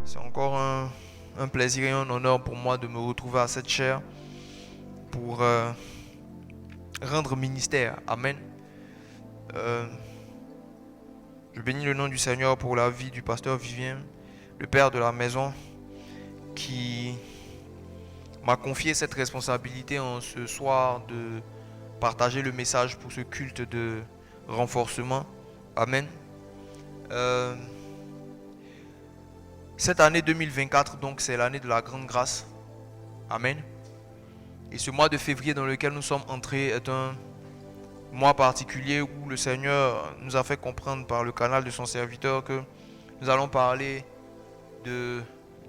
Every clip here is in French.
C'est encore un plaisir et un honneur pour moi de me retrouver à cette chaire pour rendre ministère. Amen. Euh, je bénis le nom du Seigneur pour la vie du pasteur Vivien, le père de la maison, qui m'a confié cette responsabilité en ce soir de partager le message pour ce culte de renforcement. Amen. Euh, Cette année 2024, donc, c'est l'année de la grande grâce. Amen. Et ce mois de février dans lequel nous sommes entrés est un mois particulier où le Seigneur nous a fait comprendre par le canal de son serviteur que nous allons parler de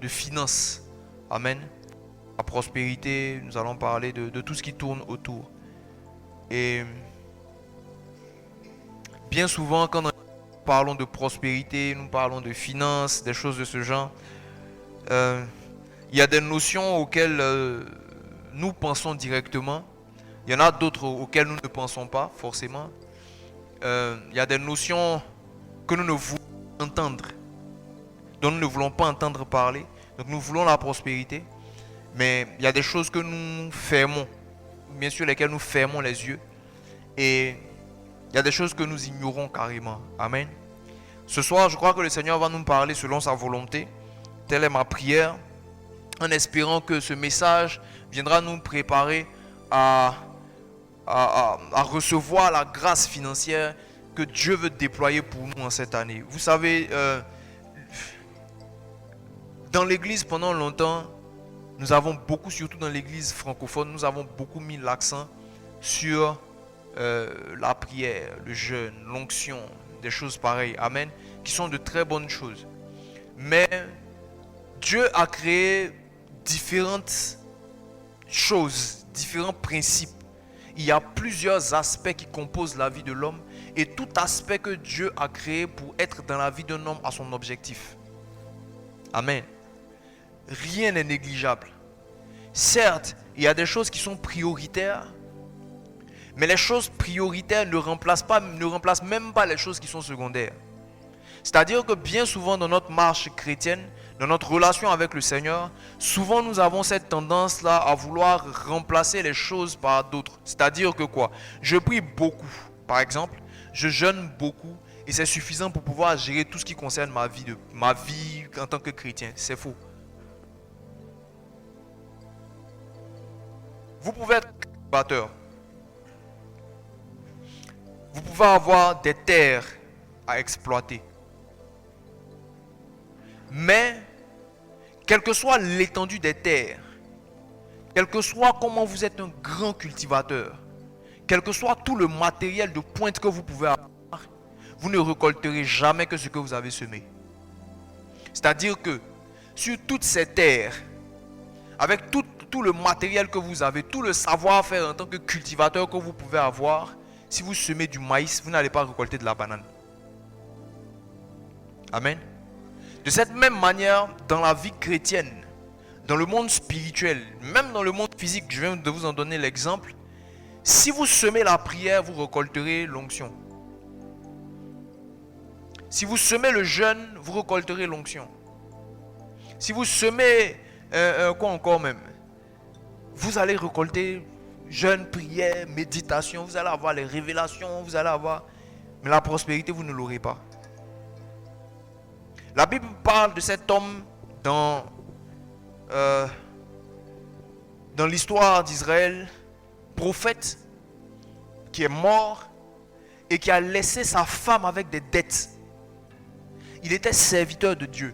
finances. Amen. La prospérité, nous allons parler de tout ce qui tourne autour. Et bien souvent, quand nous parlons de prospérité, nous parlons de finances, des choses de ce genre, il y a des notions auxquelles nous pensons directement. Il y en a d'autres auxquelles nous ne pensons pas forcément. Il y a des notions que nous ne voulons pas entendre, dont nous ne voulons pas entendre parler. Donc nous voulons la prospérité. Mais il y a des choses que nous fermons, bien sûr lesquelles nous fermons les yeux. Et il y a des choses que nous ignorons carrément. Amen. Ce soir, je crois que le Seigneur va nous parler selon sa volonté. Telle est ma prière, en espérant que ce message viendra nous préparer à recevoir la grâce financière que Dieu veut déployer pour nous en cette année. Vous savez, dans l'église pendant longtemps, nous avons beaucoup, surtout dans l'église francophone, nous avons beaucoup mis l'accent sur la prière, le jeûne, l'onction, des choses pareilles, amen, qui sont de très bonnes choses. Mais Dieu a créé différentes choses, différents principes. Il y a plusieurs aspects qui composent la vie de l'homme et tout aspect que Dieu a créé pour être dans la vie d'un homme a son objectif. Amen. Rien n'est négligeable. Certes, il y a des choses qui sont prioritaires, mais les choses prioritaires ne remplacent même pas les choses qui sont secondaires. C'est-à-dire que bien souvent dans notre marche chrétienne, dans notre relation avec le Seigneur, souvent nous avons cette tendance-là à vouloir remplacer les choses par d'autres. C'est-à-dire que quoi? Je prie beaucoup, par exemple, je jeûne beaucoup et c'est suffisant pour pouvoir gérer tout ce qui concerne ma vie en tant que chrétien. C'est faux. Vous pouvez être cultivateur. Vous pouvez avoir des terres à exploiter. Mais, quelle que soit l'étendue des terres, quel que soit comment vous êtes un grand cultivateur, quel que soit tout le matériel de pointe que vous pouvez avoir, vous ne récolterez jamais que ce que vous avez semé. C'est-à-dire que sur toutes ces terres, avec tout le matériel que vous avez, tout le savoir-faire en tant que cultivateur que vous pouvez avoir, si vous semez du maïs, vous n'allez pas récolter de la banane. Amen. De cette même manière, dans la vie chrétienne, dans le monde spirituel, même dans le monde physique, je viens de vous en donner l'exemple. Si vous semez la prière, vous récolterez l'onction. Si vous semez le jeûne, vous récolterez l'onction. Si vous semez, quoi encore même, vous allez récolter jeûne, prière, méditation, vous allez avoir les révélations, vous allez avoir... Mais la prospérité, vous ne l'aurez pas. La Bible parle de cet homme dans l'histoire d'Israël, prophète, qui est mort et qui a laissé sa femme avec des dettes. Il était serviteur de Dieu,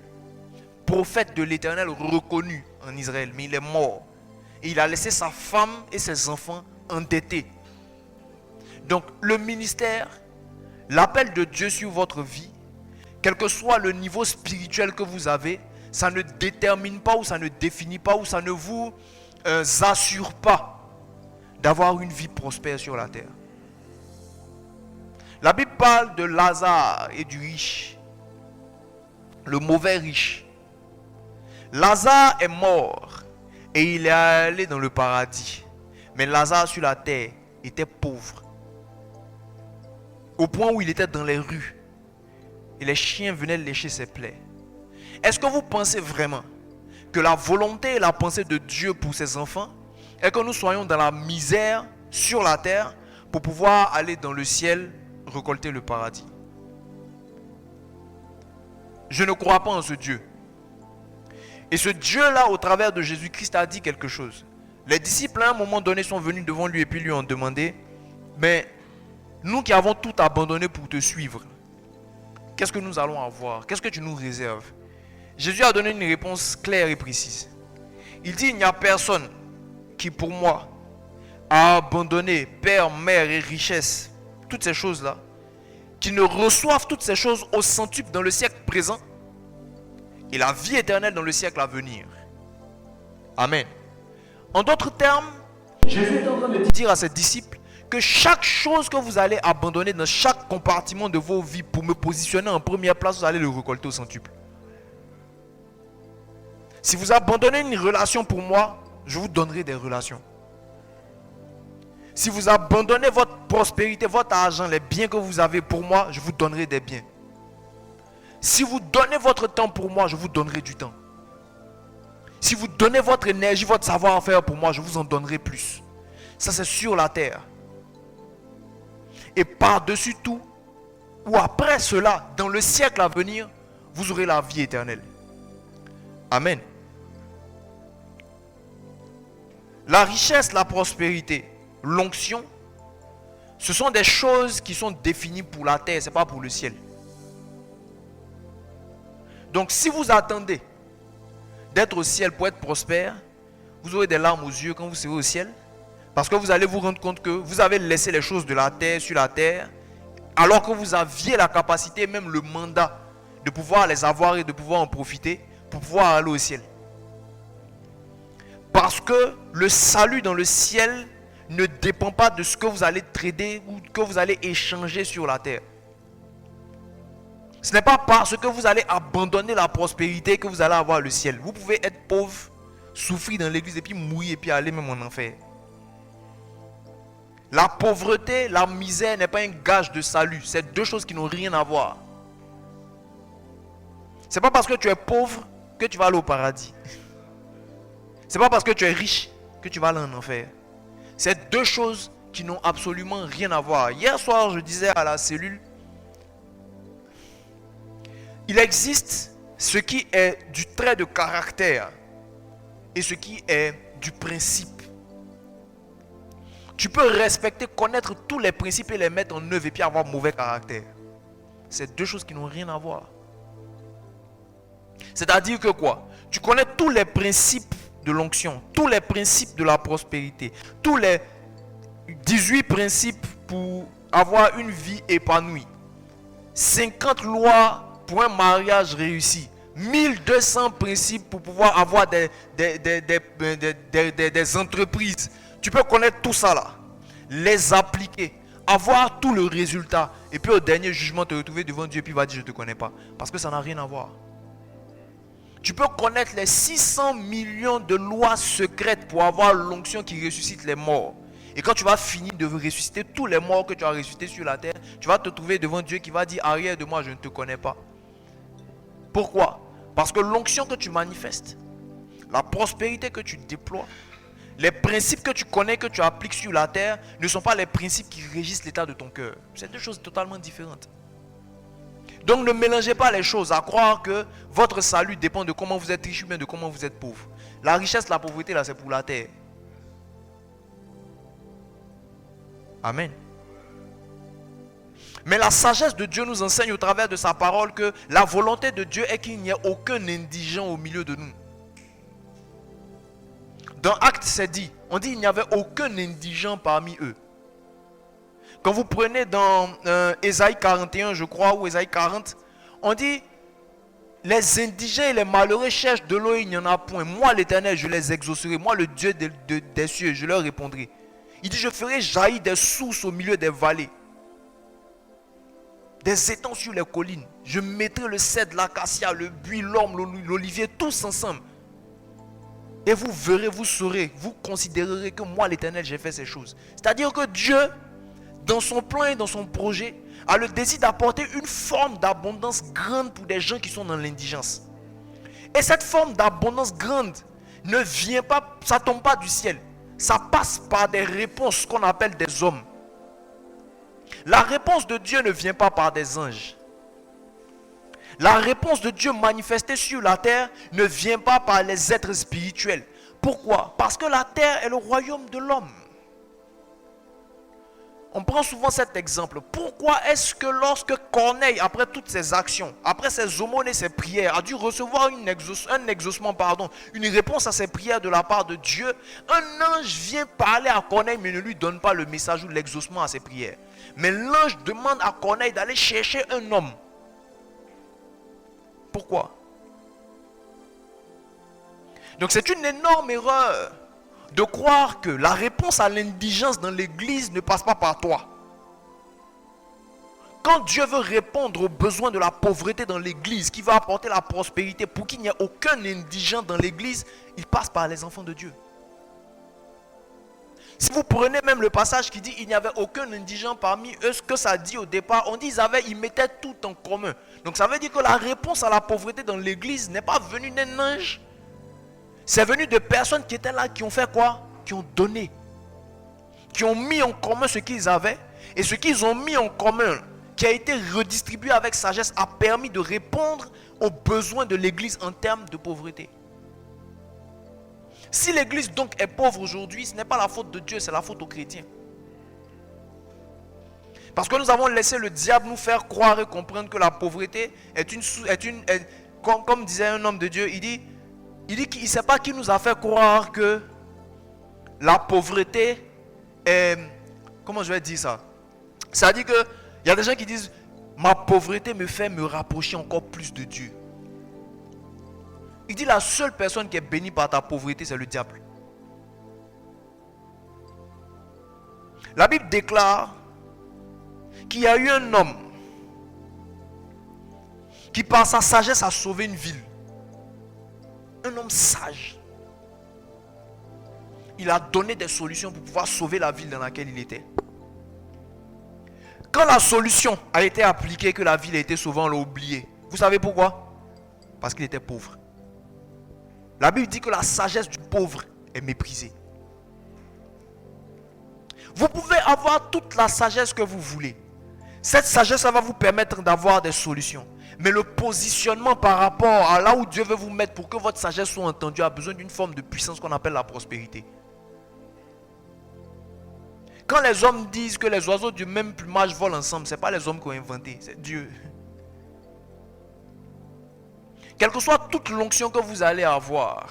prophète de l'Éternel reconnu en Israël, mais il est mort. Et il a laissé sa femme et ses enfants endettés. Donc le ministère, l'appel de Dieu sur votre vie, quel que soit le niveau spirituel que vous avez, ça ne détermine pas ou ça ne définit pas ou ça ne vous assure pas d'avoir une vie prospère sur la terre. La Bible parle de Lazare et du riche, le mauvais riche. Lazare est mort et il est allé dans le paradis. Mais Lazare sur la terre était pauvre, au point où il était dans les rues. Et les chiens venaient lécher ses plaies. Est-ce que vous pensez vraiment que la volonté et la pensée de Dieu pour ses enfants est que nous soyons dans la misère sur la terre pour pouvoir aller dans le ciel récolter le paradis? Je ne crois pas en ce Dieu. Et ce Dieu-là, au travers de Jésus-Christ, a dit quelque chose. Les disciples, à un moment donné, sont venus devant lui et puis lui ont demandé, mais nous qui avons tout abandonné pour te suivre, qu'est-ce que nous allons avoir? Qu'est-ce que tu nous réserves? Jésus a donné une réponse claire et précise. Il dit, il n'y a personne qui pour moi a abandonné père, mère et richesse, toutes ces choses-là, qui ne reçoivent toutes ces choses au centuple dans le siècle présent et la vie éternelle dans le siècle à venir. Amen. En d'autres termes, Jésus est en train de dire à ses disciples que chaque chose que vous allez abandonner dans chaque compartiment de vos vies pour me positionner en première place, vous allez le récolter au centuple. Si vous abandonnez une relation pour moi, je vous donnerai des relations. Si vous abandonnez votre prospérité, votre argent, les biens que vous avez pour moi, je vous donnerai des biens. Si vous donnez votre temps pour moi, je vous donnerai du temps. Si vous donnez votre énergie, votre savoir-faire pour moi, je vous en donnerai plus. Ça, c'est sur la terre. Et par-dessus tout, ou après cela, dans le siècle à venir, vous aurez la vie éternelle. Amen. La richesse, la prospérité, l'onction, ce sont des choses qui sont définies pour la terre, ce n'est pas pour le ciel. Donc si vous attendez d'être au ciel pour être prospère, vous aurez des larmes aux yeux quand vous serez au ciel, parce que vous allez vous rendre compte que vous avez laissé les choses de la terre sur la terre, alors que vous aviez la capacité, même le mandat, de pouvoir les avoir et de pouvoir en profiter pour pouvoir aller au ciel. Parce que le salut dans le ciel ne dépend pas de ce que vous allez trader ou que vous allez échanger sur la terre. Ce n'est pas parce que vous allez abandonner la prospérité que vous allez avoir le ciel. Vous pouvez être pauvre, souffrir dans l'église et puis mourir et puis aller même en enfer. La pauvreté, la misère n'est pas un gage de salut. C'est deux choses qui n'ont rien à voir. Ce n'est pas parce que tu es pauvre que tu vas aller au paradis. Ce n'est pas parce que tu es riche que tu vas aller en enfer. C'est deux choses qui n'ont absolument rien à voir. Hier soir, je disais à la cellule, il existe ce qui est du trait de caractère et ce qui est du principe. Tu peux respecter, connaître tous les principes et les mettre en œuvre et puis avoir mauvais caractère. C'est deux choses qui n'ont rien à voir. C'est-à-dire que quoi? Tu connais tous les principes de l'onction, tous les principes de la prospérité, tous les 18 principes pour avoir une vie épanouie, 50 lois pour un mariage réussi, 1200 principes pour pouvoir avoir des entreprises. Tu peux connaître tout ça là, les appliquer, avoir tout le résultat et puis au dernier jugement te retrouver devant Dieu et puis il va dire je ne te connais pas parce que ça n'a rien à voir. Tu peux connaître les 600 millions de lois secrètes pour avoir l'onction qui ressuscite les morts. Et quand tu vas finir de ressusciter tous les morts que tu as ressuscités sur la terre, tu vas te trouver devant Dieu qui va dire arrière de moi, je ne te connais pas. Pourquoi? Parce que l'onction que tu manifestes, la prospérité que tu déploies, les principes que tu connais, que tu appliques sur la terre, ne sont pas les principes qui régissent l'état de ton cœur. C'est deux choses totalement différentes. Donc ne mélangez pas les choses à croire que votre salut dépend de comment vous êtes riche ou bien de comment vous êtes pauvre. La richesse, la pauvreté, là, c'est pour la terre. Amen. Mais la sagesse de Dieu nous enseigne au travers de sa parole que la volonté de Dieu est qu'il n'y ait aucun indigent au milieu de nous. Dans Actes, c'est dit, on dit qu'il n'y avait aucun indigent parmi eux. Quand vous prenez dans Ésaïe 41, je crois, ou Ésaïe 40, on dit, les indigents et les malheureux cherchent de l'eau, il n'y en a point. Moi, l'Éternel, je les exaucerai. Moi, le Dieu des cieux, je leur répondrai. Il dit, je ferai jaillir des sources au milieu des vallées, des étangs sur les collines. Je mettrai le cèdre, l'acacia, le buis, l'orme, l'olivier, tous ensemble. Et vous verrez, vous saurez, vous considérerez que moi, l'Éternel, j'ai fait ces choses. C'est-à-dire que Dieu, dans son plan et dans son projet, a le désir d'apporter une forme d'abondance grande pour des gens qui sont dans l'indigence. Et cette forme d'abondance grande ne vient pas, ça ne tombe pas du ciel. Ça passe par des réponses qu'on appelle des hommes. La réponse de Dieu ne vient pas par des anges. La réponse de Dieu manifestée sur la terre ne vient pas par les êtres spirituels. Pourquoi? Parce que la terre est le royaume de l'homme. On prend souvent cet exemple. Pourquoi est-ce que lorsque Corneille, après toutes ses actions, après ses aumônes et ses prières, a dû recevoir une réponse à ses prières de la part de Dieu, un ange vient parler à Corneille mais ne lui donne pas le message ou l'exaucement à ses prières. Mais l'ange demande à Corneille d'aller chercher un homme. Pourquoi? Donc c'est une énorme erreur de croire que la réponse à l'indigence dans l'église ne passe pas par toi. Quand Dieu veut répondre aux besoins de la pauvreté dans l'église, qui va apporter la prospérité pour qu'il n'y ait aucun indigent dans l'église, il passe par les enfants de Dieu. Si vous prenez même le passage qui dit il n'y avait aucun indigent parmi eux, ce que ça dit au départ, on dit ils mettaient tout en commun. Donc ça veut dire que la réponse à la pauvreté dans l'église n'est pas venue d'un ange. C'est venu de personnes qui étaient là, qui ont fait quoi? Qui ont donné. Qui ont mis en commun ce qu'ils avaient. Et ce qu'ils ont mis en commun, qui a été redistribué avec sagesse, a permis de répondre aux besoins de l'église en termes de pauvreté. Si l'église donc est pauvre aujourd'hui, ce n'est pas la faute de Dieu, c'est la faute aux chrétiens. Parce que nous avons laissé le diable nous faire croire et comprendre que la pauvreté comme disait un homme de Dieu, il dit qu'il ne sait pas qui nous a fait croire que la pauvreté est... Comment je vais dire ça? Ça dit qu'il y a des gens qui disent ma pauvreté me fait me rapprocher encore plus de Dieu. Il dit la seule personne qui est bénie par ta pauvreté, c'est le diable. La Bible déclare qu'il y a eu un homme qui par sa sagesse a sauvé une ville. Un homme sage. Il a donné des solutions pour pouvoir sauver la ville dans laquelle il était. Quand la solution a été appliquée, que la ville a été sauvée, on l'a oublié. Vous savez pourquoi? Parce qu'il était pauvre. La Bible dit que la sagesse du pauvre est méprisée. Vous pouvez avoir toute la sagesse que vous voulez. Cette sagesse, ça va vous permettre d'avoir des solutions. Mais le positionnement par rapport à là où Dieu veut vous mettre pour que votre sagesse soit entendue a besoin d'une forme de puissance qu'on appelle la prospérité. Quand les hommes disent que les oiseaux du même plumage volent ensemble, ce n'est pas les hommes qui ont inventé, c'est Dieu. Quelle que soit toute l'onction que vous allez avoir,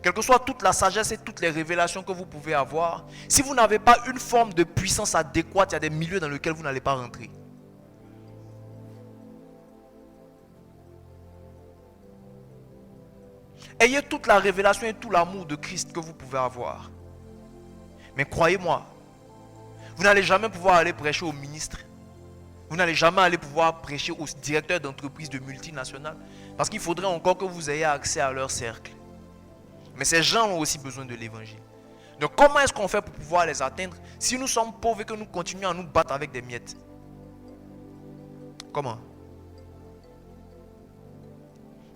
quelle que soit toute la sagesse et toutes les révélations que vous pouvez avoir, si vous n'avez pas une forme de puissance adéquate, il y a des milieux dans lesquels vous n'allez pas rentrer. Ayez toute la révélation et tout l'amour de Christ que vous pouvez avoir. Mais croyez-moi, vous n'allez jamais pouvoir aller prêcher aux ministres. Vous n'allez jamais aller pouvoir prêcher aux directeurs d'entreprises de multinationales. Parce qu'il faudrait encore que vous ayez accès à leur cercle. Mais ces gens ont aussi besoin de l'évangile. Donc comment est-ce qu'on fait pour pouvoir les atteindre si nous sommes pauvres et que nous continuons à nous battre avec des miettes? Comment?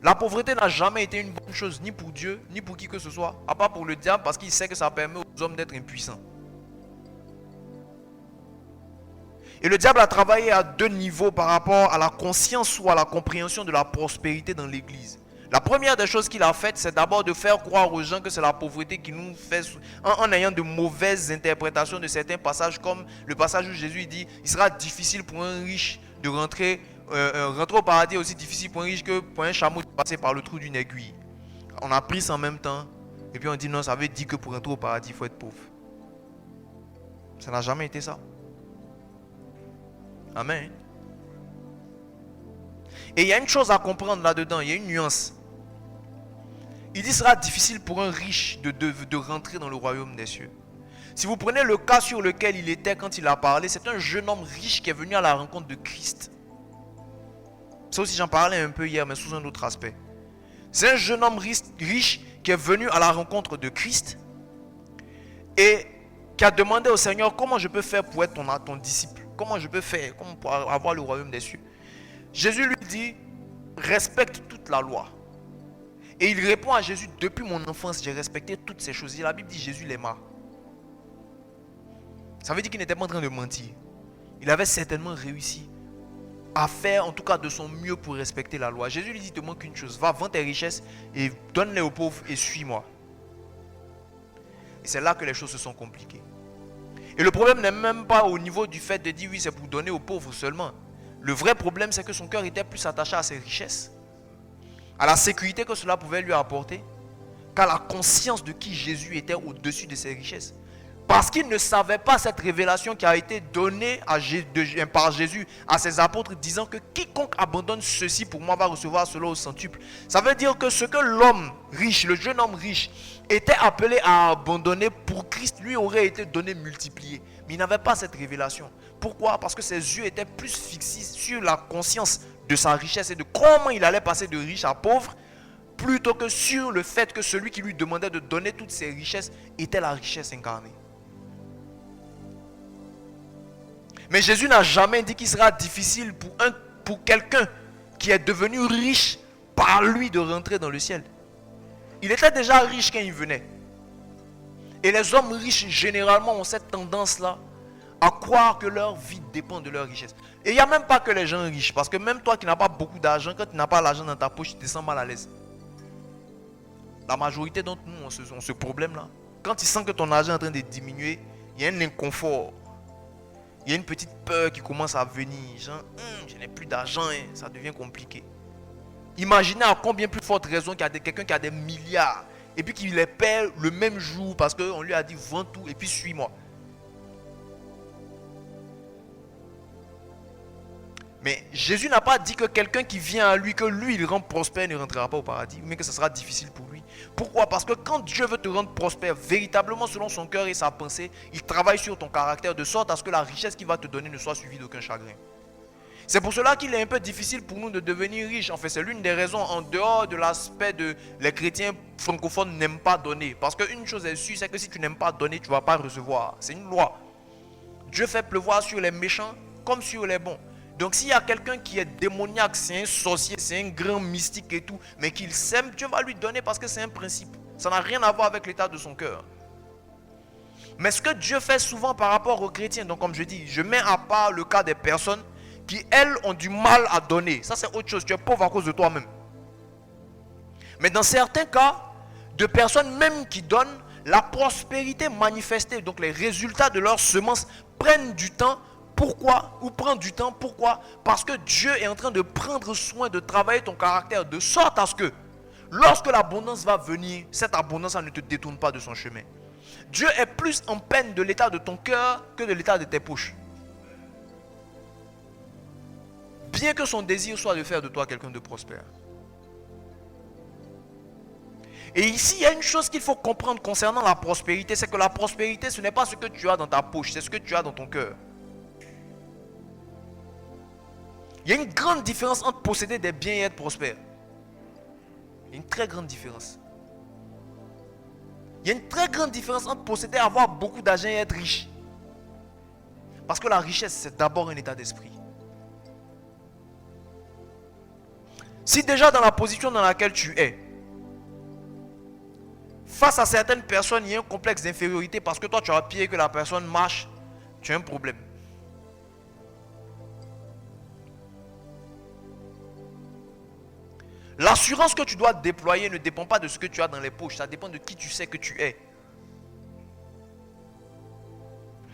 La pauvreté n'a jamais été une bonne chose, ni pour Dieu, ni pour qui que ce soit. À part pour le diable, parce qu'il sait que ça permet aux hommes d'être impuissants. Et le diable a travaillé à deux niveaux par rapport à la conscience ou à la compréhension de la prospérité dans l'église. La première des choses qu'il a faites, c'est d'abord de faire croire aux gens que c'est la pauvreté qui nous fait, en ayant de mauvaises interprétations de certains passages, comme le passage où Jésus dit il sera difficile pour un riche de rentrer au paradis, aussi difficile pour un riche que pour un chameau de passer par le trou d'une aiguille. On a pris ça en même temps, et puis on dit non, ça veut dire que pour rentrer au paradis, il faut être pauvre. Ça n'a jamais été ça. Amen. Et il y a une chose à comprendre là-dedans, il y a une nuance. Il dit sera difficile pour un riche de rentrer dans le royaume des cieux. Si vous prenez le cas sur lequel il était quand il a parlé, c'est un jeune homme riche qui est venu à la rencontre de Christ. Ça aussi j'en parlais un peu hier, mais sous un autre aspect. C'est un jeune homme riche qui est venu à la rencontre de Christ et qui a demandé au Seigneur comment je peux faire pour être ton disciple. Comment je peux faire pour avoir le royaume des cieux. Jésus lui dit respecte toute la loi. Et il répond à Jésus, depuis mon enfance, j'ai respecté toutes ces choses. Et la Bible dit, Jésus l'aima. Ça veut dire qu'il n'était pas en train de mentir. Il avait certainement réussi à faire en tout cas de son mieux pour respecter la loi. Jésus lui dit, il te manque une chose, va, vends tes richesses et donne-les aux pauvres et suis-moi. Et c'est là que les choses se sont compliquées. Et le problème n'est même pas au niveau du fait de dire oui, c'est pour donner aux pauvres seulement. Le vrai problème, c'est que son cœur était plus attaché à ses richesses, à la sécurité que cela pouvait lui apporter, qu'à la conscience de qui Jésus était au-dessus de ses richesses. Parce qu'il ne savait pas cette révélation qui a été donnée par Jésus à ses apôtres, disant que quiconque abandonne ceci pour moi va recevoir cela au centuple. Ça veut dire que ce que l'homme riche, le jeune homme riche, était appelé à abandonner pour Christ, lui aurait été donné multiplié. Mais il n'avait pas cette révélation. Pourquoi? Parce que ses yeux étaient plus fixés sur la conscience de sa richesse et de comment il allait passer de riche à pauvre, plutôt que sur le fait que celui qui lui demandait de donner toutes ses richesses était la richesse incarnée. Mais Jésus n'a jamais dit qu'il sera difficile pour quelqu'un qui est devenu riche par lui de rentrer dans le ciel. Il était déjà riche quand il venait. Et les hommes riches généralement ont cette tendance-là à croire que leur vie dépend de leur richesse. Et il n'y a même pas que les gens riches, parce que même toi qui n'as pas beaucoup d'argent, quand tu n'as pas l'argent dans ta poche, tu te sens mal à l'aise. La majorité d'entre nous ont ce problème-là. Quand tu sens que ton argent est en train de diminuer, il y a un inconfort. Il y a une petite peur qui commence à venir. Genre, je n'ai plus d'argent, ça devient compliqué. Imaginez à combien plus forte raison qu'il y a quelqu'un qui a des milliards et puis qu'il les perd le même jour parce qu'on lui a dit vends tout et puis suis-moi. Mais Jésus n'a pas dit que quelqu'un qui vient à lui, que lui il rend prospère, ne rentrera pas au paradis, mais que ce sera difficile pour lui. Pourquoi? Parce que quand Dieu veut te rendre prospère, véritablement selon son cœur et sa pensée, il travaille sur ton caractère de sorte à ce que la richesse qu'il va te donner ne soit suivie d'aucun chagrin. C'est pour cela qu'il est un peu difficile pour nous de devenir riches. En fait, c'est l'une des raisons en dehors de l'aspect de les chrétiens francophones n'aiment pas donner. Parce qu'une chose est sûre, c'est que si tu n'aimes pas donner, tu ne vas pas recevoir. C'est une loi. Dieu fait pleuvoir sur les méchants comme sur les bons. Donc s'il y a quelqu'un qui est démoniaque, c'est un sorcier, c'est un grand mystique et tout, mais qu'il s'aime, Dieu va lui donner parce que c'est un principe. Ça n'a rien à voir avec l'état de son cœur. Mais ce que Dieu fait souvent par rapport aux chrétiens, donc comme je dis, je mets à part le cas des personnes qui, elles, ont du mal à donner. Ça, c'est autre chose. Tu es pauvre à cause de toi-même. Mais dans certains cas, de personnes même qui donnent, la prospérité manifestée, donc les résultats de leurs semences, prennent du temps. Pourquoi? Ou prend du temps. Pourquoi? Parce que Dieu est en train de prendre soin de travailler ton caractère de sorte à ce que lorsque l'abondance va venir, cette abondance ne te détourne pas de son chemin. Dieu est plus en peine de l'état de ton cœur que de l'état de tes poches. Bien que son désir soit de faire de toi quelqu'un de prospère. Et ici, il y a une chose qu'il faut comprendre concernant la prospérité, c'est que la prospérité, ce n'est pas ce que tu as dans ta poche, c'est ce que tu as dans ton cœur. Il y a une grande différence entre posséder des biens et être prospère. Il y a une très grande différence. Il y a une très grande différence entre posséder, avoir beaucoup d'argent et être riche. Parce que la richesse, c'est d'abord un état d'esprit. Si déjà dans la position dans laquelle tu es, face à certaines personnes, il y a un complexe d'infériorité parce que toi tu as pied que la personne marche, tu as un problème. L'assurance que tu dois déployer ne dépend pas de ce que tu as dans les poches, ça dépend de qui tu sais que tu es.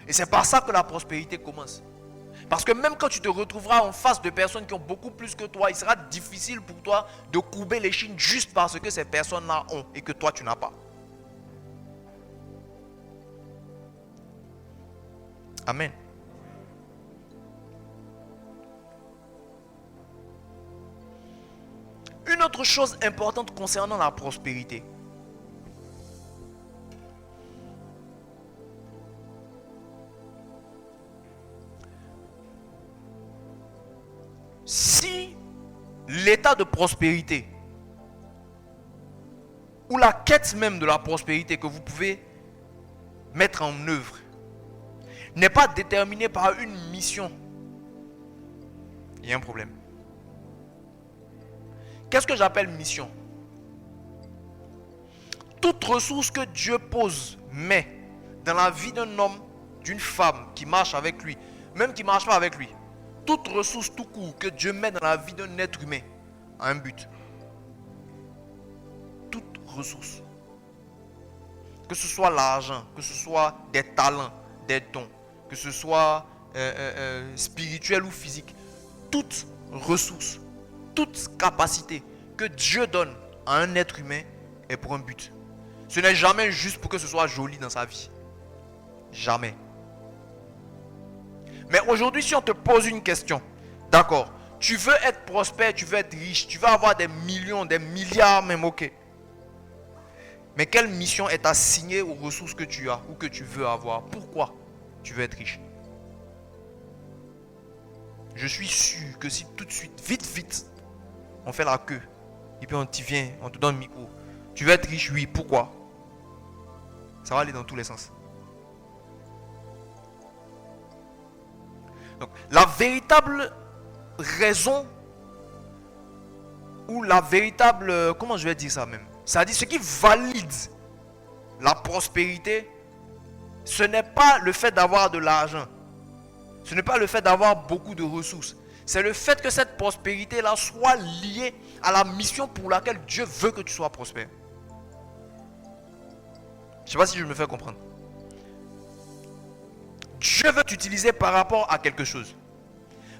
Et c'est par ça que la prospérité commence. Parce que même quand tu te retrouveras en face de personnes qui ont beaucoup plus que toi, il sera difficile pour toi de courber l'échine juste parce que ces personnes-là ont et que toi tu n'as pas. Amen. Une autre chose importante concernant la prospérité. Si l'état de prospérité ou la quête même de la prospérité que vous pouvez mettre en œuvre n'est pas déterminé par une mission, il y a un problème. Qu'est-ce que j'appelle mission? toute ressource que Dieu met dans la vie d'un homme, d'une femme qui marche avec lui, même qui ne marche pas avec lui, toute ressource tout court que Dieu met dans la vie d'un être humain a un but. Toute ressource. Que ce soit l'argent, que ce soit des talents, des dons, que ce soit spirituel ou physique, toute ressource, toute capacité que Dieu donne à un être humain est pour un but. Ce n'est jamais juste pour que ce soit joli dans sa vie. Jamais. Mais aujourd'hui, si on te pose une question, d'accord, tu veux être prospère, tu veux être riche, tu veux avoir des millions, des milliards même, ok. Mais quelle mission est assignée aux ressources que tu as ou que tu veux avoir? Pourquoi tu veux être riche? Je suis sûr que si tout de suite, vite, on fait la queue, et puis on t'y vient, on te donne le micro. Tu veux être riche, oui, pourquoi? Ça va aller dans tous les sens. Donc, la véritable raison, ou la véritable, comment je vais dire ça même? C'est-à-dire ce qui valide la prospérité, ce n'est pas le fait d'avoir de l'argent. Ce n'est pas le fait d'avoir beaucoup de ressources. C'est le fait que cette prospérité-là soit liée à la mission pour laquelle Dieu veut que tu sois prospère. Je ne sais pas si je me fais comprendre. Dieu veut t'utiliser par rapport à quelque chose.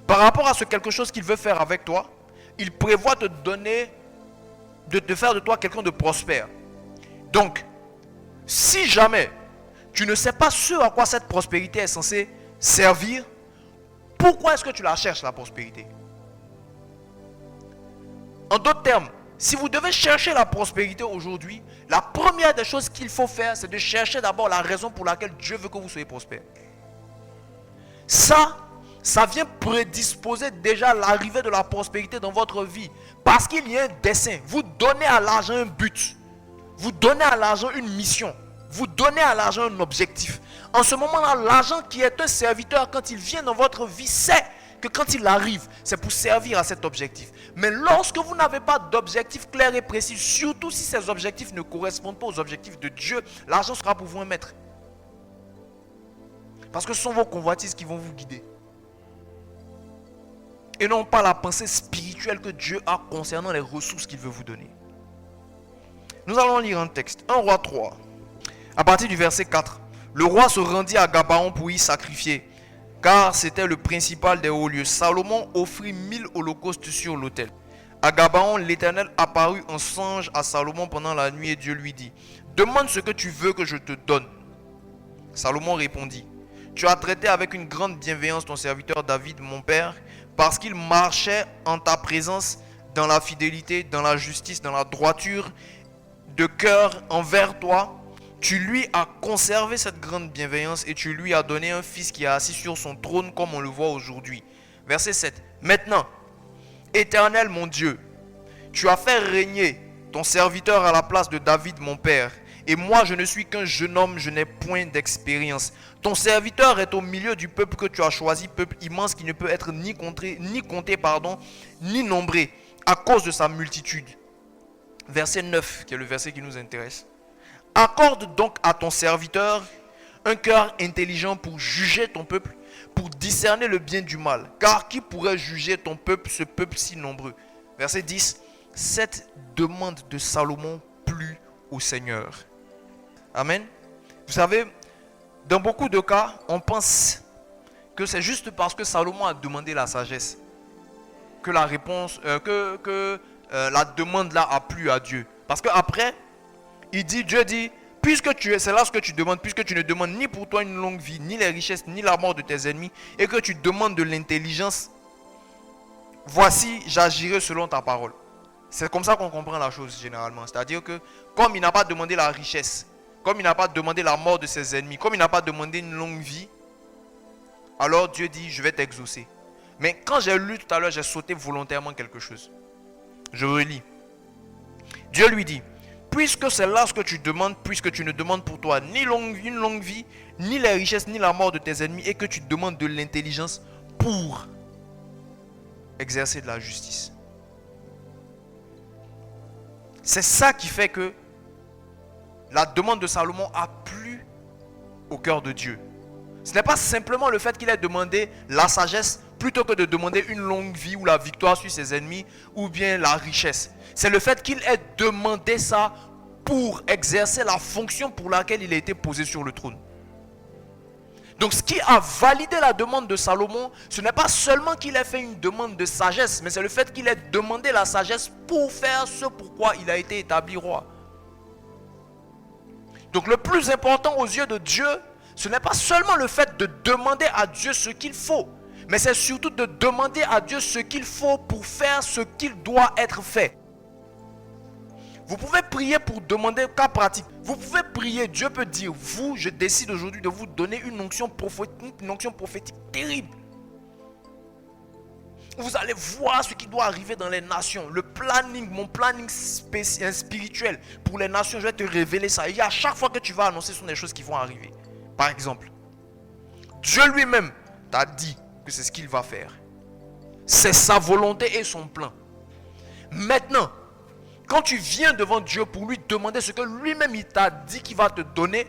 Par rapport à ce quelque chose qu'il veut faire avec toi, il prévoit te donner, de te faire de toi quelqu'un de prospère. Donc, si jamais tu ne sais pas ce à quoi cette prospérité est censée servir, pourquoi est-ce que tu la cherches, la prospérité? En d'autres termes, si vous devez chercher la prospérité aujourd'hui, la première des choses qu'il faut faire, c'est de chercher d'abord la raison pour laquelle Dieu veut que vous soyez prospère. Ça vient prédisposer déjà l'arrivée de la prospérité dans votre vie. Parce qu'il y a un dessein. Vous donnez à l'argent un but. Vous donnez à l'argent une mission. Vous donnez à l'argent un objectif. En ce moment-là, l'argent qui est un serviteur, quand il vient dans votre vie, sait que quand il arrive, c'est pour servir à cet objectif. Mais lorsque vous n'avez pas d'objectif clair et précis, surtout si ces objectifs ne correspondent pas aux objectifs de Dieu, l'argent sera pour vous un maître. Parce que ce sont vos convoitises qui vont vous guider. Et non pas la pensée spirituelle que Dieu a concernant les ressources qu'il veut vous donner. Nous allons lire un texte. 1 Roi 3. À partir du verset 4. Le roi se rendit à Gabaon pour y sacrifier, car c'était le principal des hauts lieux. Salomon offrit 1000 holocaustes sur l'autel. À Gabaon, l'Éternel apparut en songe à Salomon pendant la nuit et Dieu lui dit: demande ce que tu veux que je te donne. Salomon répondit: tu as traité avec une grande bienveillance ton serviteur David, mon père, parce qu'il marchait en ta présence dans la fidélité, dans la justice, dans la droiture de cœur envers toi. Tu lui as conservé cette grande bienveillance et tu lui as donné un fils qui est assis sur son trône comme on le voit aujourd'hui. Verset 7. Maintenant, Éternel mon Dieu, tu as fait régner ton serviteur à la place de David mon père. Et moi je ne suis qu'un jeune homme, je n'ai point d'expérience. Ton serviteur est au milieu du peuple que tu as choisi, peuple immense qui ne peut être ni compté, ni nombré à cause de sa multitude. Verset 9, qui est le verset qui nous intéresse. Accorde donc à ton serviteur un cœur intelligent pour juger ton peuple, pour discerner le bien du mal. Car qui pourrait juger ton peuple, ce peuple si nombreux? Verset 10. Cette demande de Salomon plut au Seigneur. Amen. Vous savez, dans beaucoup de cas, on pense que c'est juste parce que Salomon a demandé la sagesse que la réponse, la demande là a plu à Dieu. Parce qu'après, Dieu dit, puisque c'est là ce que tu demandes, puisque tu ne demandes ni pour toi une longue vie, ni les richesses, ni la mort de tes ennemis, et que tu demandes de l'intelligence, voici, j'agirai selon ta parole. C'est comme ça qu'on comprend la chose généralement. C'est-à-dire que, comme il n'a pas demandé la richesse, comme il n'a pas demandé la mort de ses ennemis, comme il n'a pas demandé une longue vie, alors Dieu dit, je vais t'exaucer. Mais quand j'ai lu tout à l'heure, j'ai sauté volontairement quelque chose. Je relis. Dieu lui dit, puisque c'est là ce que tu demandes, puisque tu ne demandes pour toi ni une longue vie, ni les richesses, ni la mort de tes ennemis, et que tu demandes de l'intelligence pour exercer de la justice. C'est ça qui fait que la demande de Salomon a plu au cœur de Dieu. Ce n'est pas simplement le fait qu'il ait demandé la sagesse plutôt que de demander une longue vie ou la victoire sur ses ennemis ou bien la richesse. C'est le fait qu'il ait demandé ça pour exercer la fonction pour laquelle il a été posé sur le trône. Donc ce qui a validé la demande de Salomon, ce n'est pas seulement qu'il ait fait une demande de sagesse, mais c'est le fait qu'il ait demandé la sagesse pour faire ce pourquoi il a été établi roi. Donc le plus important aux yeux de Dieu, ce n'est pas seulement le fait de demander à Dieu ce qu'il faut, mais c'est surtout de demander à Dieu ce qu'il faut pour faire ce qu'il doit être fait. Vous pouvez prier pour demander cas pratique. Vous pouvez prier, Dieu peut dire, vous, je décide aujourd'hui de vous donner une onction prophétique terrible. Vous allez voir ce qui doit arriver dans les nations. Le planning, mon planning spirituel pour les nations, je vais te révéler ça. Et à chaque fois que tu vas annoncer, ce sont des choses qui vont arriver. Par exemple, Dieu lui-même t'a dit que c'est ce qu'il va faire. C'est sa volonté et son plan. Maintenant, quand tu viens devant Dieu pour lui demander ce que lui-même il t'a dit qu'il va te donner,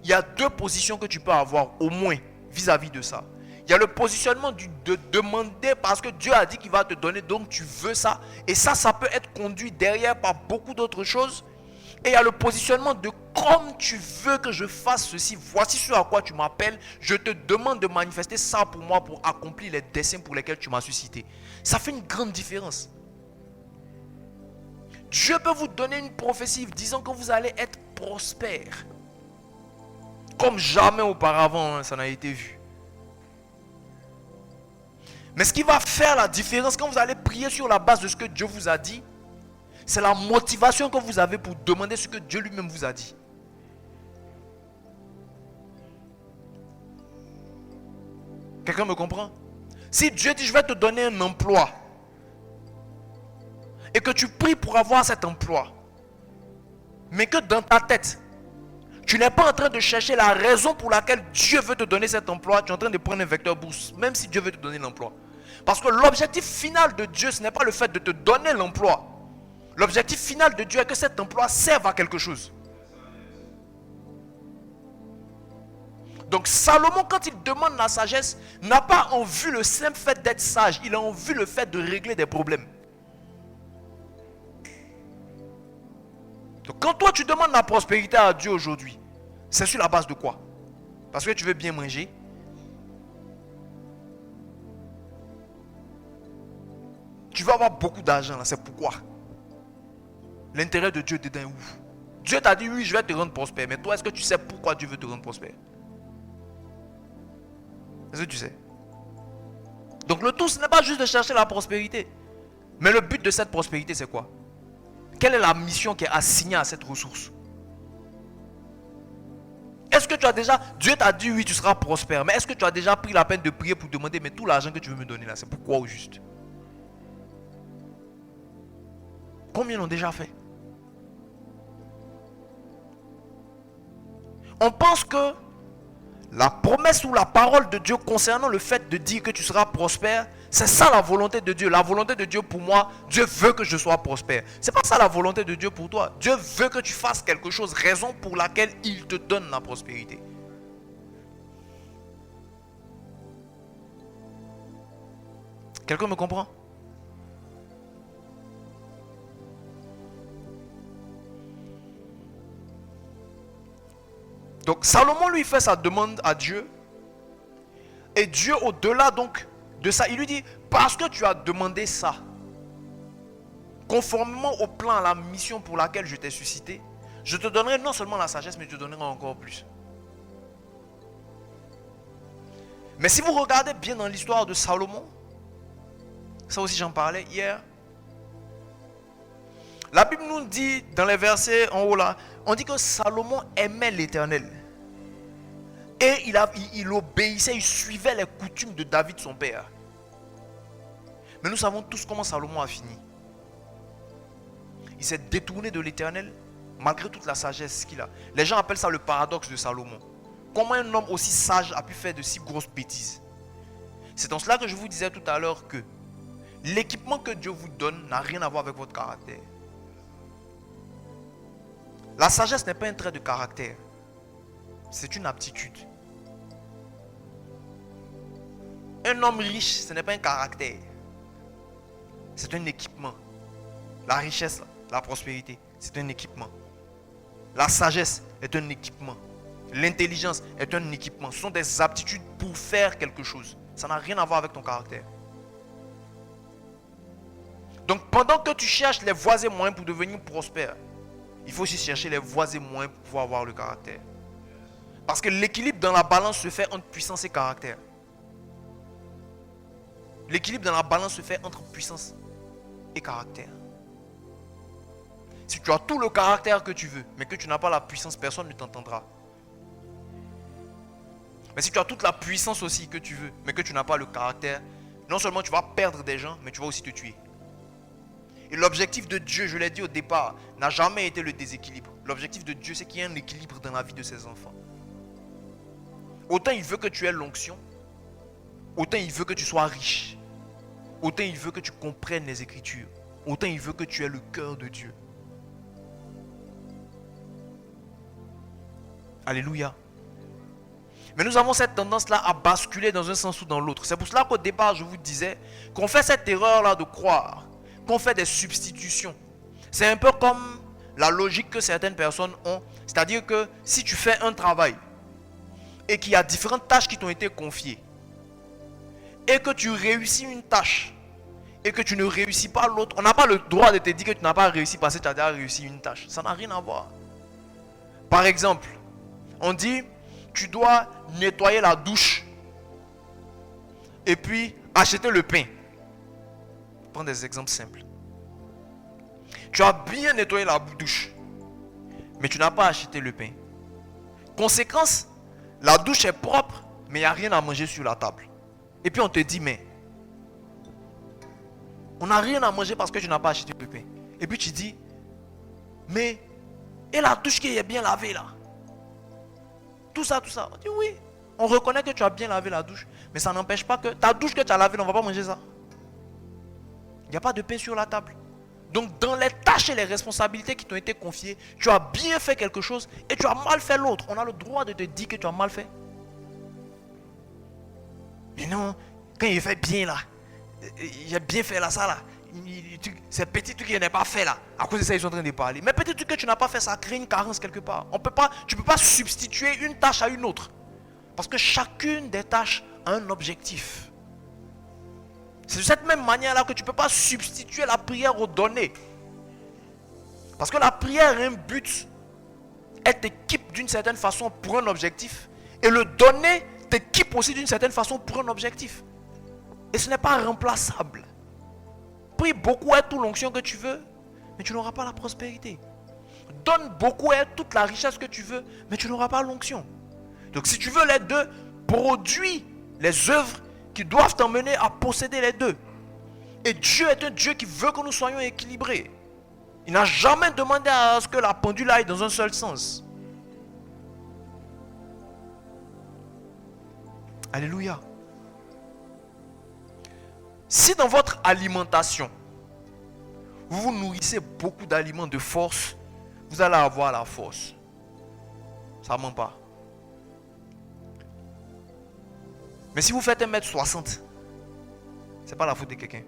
il y a deux positions que tu peux avoir au moins vis-à-vis de ça. Il y a le positionnement de demander parce que Dieu a dit qu'il va te donner, donc tu veux ça. Et ça peut être conduit derrière par beaucoup d'autres choses. Et il y a le positionnement de comme tu veux que je fasse ceci, voici ce à quoi tu m'appelles, je te demande de manifester ça pour moi pour accomplir les desseins pour lesquels tu m'as suscité. Ça fait une grande différence. Dieu peut vous donner une prophétie disant que vous allez être prospère. Comme jamais auparavant, ça n'a été vu. Mais ce qui va faire la différence quand vous allez prier sur la base de ce que Dieu vous a dit, c'est la motivation que vous avez pour demander ce que Dieu lui-même vous a dit. Quelqu'un me comprend? Si Dieu dit je vais te donner un emploi et que tu pries pour avoir cet emploi, mais que dans ta tête, tu n'es pas en train de chercher la raison pour laquelle Dieu veut te donner cet emploi, tu es en train de prendre un vecteur bourse, même si Dieu veut te donner l'emploi. Parce que l'objectif final de Dieu, ce n'est pas le fait de te donner l'emploi. L'objectif final de Dieu est que cet emploi serve à quelque chose. Donc Salomon, quand il demande la sagesse, n'a pas en vue le simple fait d'être sage, il a en vue le fait de régler des problèmes. Donc quand toi tu demandes la prospérité à Dieu aujourd'hui, c'est sur la base de quoi? Parce que tu veux bien manger? Tu veux avoir beaucoup d'argent, c'est pourquoi? L'intérêt de Dieu dedans est où? Dieu t'a dit oui, je vais te rendre prospère. Mais toi, est-ce que tu sais pourquoi Dieu veut te rendre prospère? Est-ce que tu sais? Donc le tout, ce n'est pas juste de chercher la prospérité. Mais le but de cette prospérité, c'est quoi? Quelle est la mission qui est assignée à cette ressource? Est-ce que tu as déjà... Dieu t'a dit oui, tu seras prospère. Mais est-ce que tu as déjà pris la peine de prier pour demander, mais tout l'argent que tu veux me donner là, c'est pourquoi au juste? Combien l'ont déjà fait? On pense que la promesse ou la parole de Dieu concernant le fait de dire que tu seras prospère, c'est ça la volonté de Dieu. La volonté de Dieu pour moi, Dieu veut que je sois prospère. C'est pas ça la volonté de Dieu pour toi. Dieu veut que tu fasses quelque chose, raison pour laquelle il te donne la prospérité. Quelqu'un me comprend? Donc Salomon lui fait sa demande à Dieu. Et Dieu au-delà donc de ça, il lui dit, parce que tu as demandé ça, conformément au plan, à la mission pour laquelle je t'ai suscité, je te donnerai non seulement la sagesse, mais je te donnerai encore plus. Mais si vous regardez bien dans l'histoire de Salomon, ça aussi j'en parlais hier, la Bible nous dit dans les versets en haut là, on dit que Salomon aimait l'Éternel. Et il obéissait, il suivait les coutumes de David son père. Mais nous savons tous comment Salomon a fini. Il s'est détourné de l'Éternel malgré toute la sagesse qu'il a. Les gens appellent ça le paradoxe de Salomon. Comment un homme aussi sage a pu faire de si grosses bêtises? C'est en cela que je vous disais tout à l'heure que l'équipement que Dieu vous donne n'a rien à voir avec votre caractère. La sagesse n'est pas un trait de caractère. C'est une aptitude. Un homme riche, ce n'est pas un caractère. C'est un équipement. La richesse, la prospérité, c'est un équipement. La sagesse est un équipement. L'intelligence est un équipement. Ce sont des aptitudes pour faire quelque chose. Ça n'a rien à voir avec ton caractère. Donc pendant que tu cherches les voies et moyens pour devenir prospère, il faut aussi chercher les voies et moyens pour pouvoir avoir le caractère. Parce que l'équilibre dans la balance se fait entre puissance et caractère. L'équilibre dans la balance se fait entre puissance et caractère. Si tu as tout le caractère que tu veux, mais que tu n'as pas la puissance, personne ne t'entendra. Mais si tu as toute la puissance aussi que tu veux, mais que tu n'as pas le caractère, non seulement tu vas perdre des gens, mais tu vas aussi te tuer. Et l'objectif de Dieu, je l'ai dit au départ, n'a jamais été le déséquilibre. L'objectif de Dieu, c'est qu'il y ait un équilibre dans la vie de ses enfants. Autant il veut que tu aies l'onction, autant il veut que tu sois riche, autant il veut que tu comprennes les Écritures, autant il veut que tu aies le cœur de Dieu. Alléluia. Mais nous avons cette tendance-là à basculer dans un sens ou dans l'autre. C'est pour cela qu'au départ, je vous disais qu'on fait cette erreur-là de croire qu'on fait des substitutions. C'est un peu comme la logique que certaines personnes ont. C'est-à-dire que si tu fais un travail et qu'il y a différentes tâches qui t'ont été confiées et que tu réussis une tâche et que tu ne réussis pas l'autre, on n'a pas le droit de te dire que tu n'as pas réussi parce que tu as déjà réussi une tâche. Ça n'a rien à voir. Par exemple, on dit tu dois nettoyer la douche et puis acheter le pain. Prends des exemples simples. Tu as bien nettoyé la douche, mais tu n'as pas acheté le pain. Conséquence, la douche est propre, mais il n'y a rien à manger sur la table. Et puis on te dit, mais on n'a rien à manger parce que tu n'as pas acheté le pain. Et puis tu dis, mais et la douche qui est bien lavée là? Tout ça. On dit oui, on reconnaît que tu as bien lavé la douche, mais ça n'empêche pas que ta douche que tu as lavée, on ne va pas manger ça. Il n'y a pas de pain sur la table. Donc dans les tâches et les responsabilités qui t'ont été confiées, tu as bien fait quelque chose et tu as mal fait l'autre. On a le droit de te dire que tu as mal fait. Mais non, quand il fait bien là, j'ai bien fait là, ça là, ces petits trucs qu'il n'a pas fait là, à cause de ça ils sont en train de parler. Mais petit truc que tu n'as pas fait, ça crée une carence quelque part. Tu ne peux pas substituer une tâche à une autre. Parce que chacune des tâches a un objectif. C'est de cette même manière-là que tu ne peux pas substituer la prière aux données. Parce que la prière a un but. Elle t'équipe d'une certaine façon pour un objectif. Et le donner t'équipe aussi d'une certaine façon pour un objectif. Et ce n'est pas remplaçable. Prie beaucoup et toute l'onction que tu veux, mais tu n'auras pas la prospérité. Donne beaucoup et toute la richesse que tu veux, mais tu n'auras pas l'onction. Donc si tu veux les deux, produis les œuvres qui doivent t'emmener à posséder les deux. Et Dieu est un Dieu qui veut que nous soyons équilibrés. Il n'a jamais demandé à ce que la pendule aille dans un seul sens. Alléluia. Si dans votre alimentation, vous vous nourrissez beaucoup d'aliments de force, vous allez avoir la force. Ça ne ment pas. Mais si vous faites 1m60, ce n'est pas la faute de quelqu'un.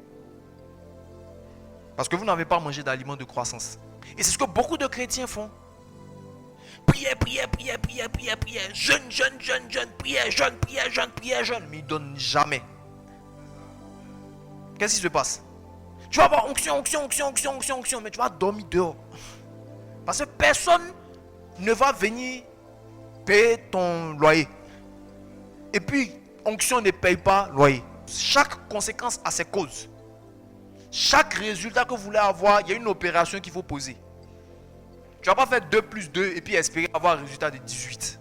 Parce que vous n'avez pas mangé d'aliments de croissance. Et c'est ce que beaucoup de chrétiens font. Prière. Jeûne, prière, jeûne. Mais ils ne donnent jamais. Qu'est-ce qui se passe? Tu vas avoir onction, mais tu vas dormir dehors. Parce que personne ne va venir payer ton loyer. Et puis, onction ne paye pas loyer. Chaque conséquence a ses causes. Chaque résultat que vous voulez avoir, il y a une opération qu'il faut poser. Tu ne vas pas faire 2 plus 2 et puis espérer avoir un résultat de 18.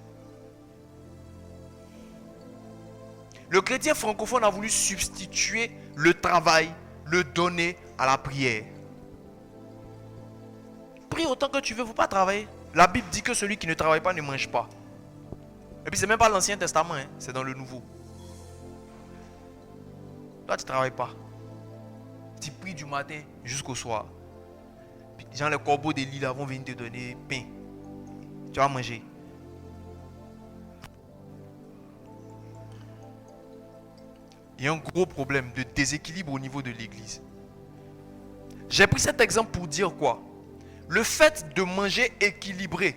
Le chrétien francophone a voulu substituer le travail, le donner à la prière. Prie autant que tu veux, il ne faut pas travailler. La Bible dit que celui qui ne travaille pas ne mange pas. Et puis ce n'est même pas l'Ancien Testament, hein, c'est dans le Nouveau. Toi tu ne travailles pas. Tu pries du matin jusqu'au soir. Puis, les corbeaux des lits là vont venir te donner pain. Tu vas manger. Il y a un gros problème de déséquilibre au niveau de l'église. J'ai pris cet exemple pour dire quoi? Le fait de manger équilibré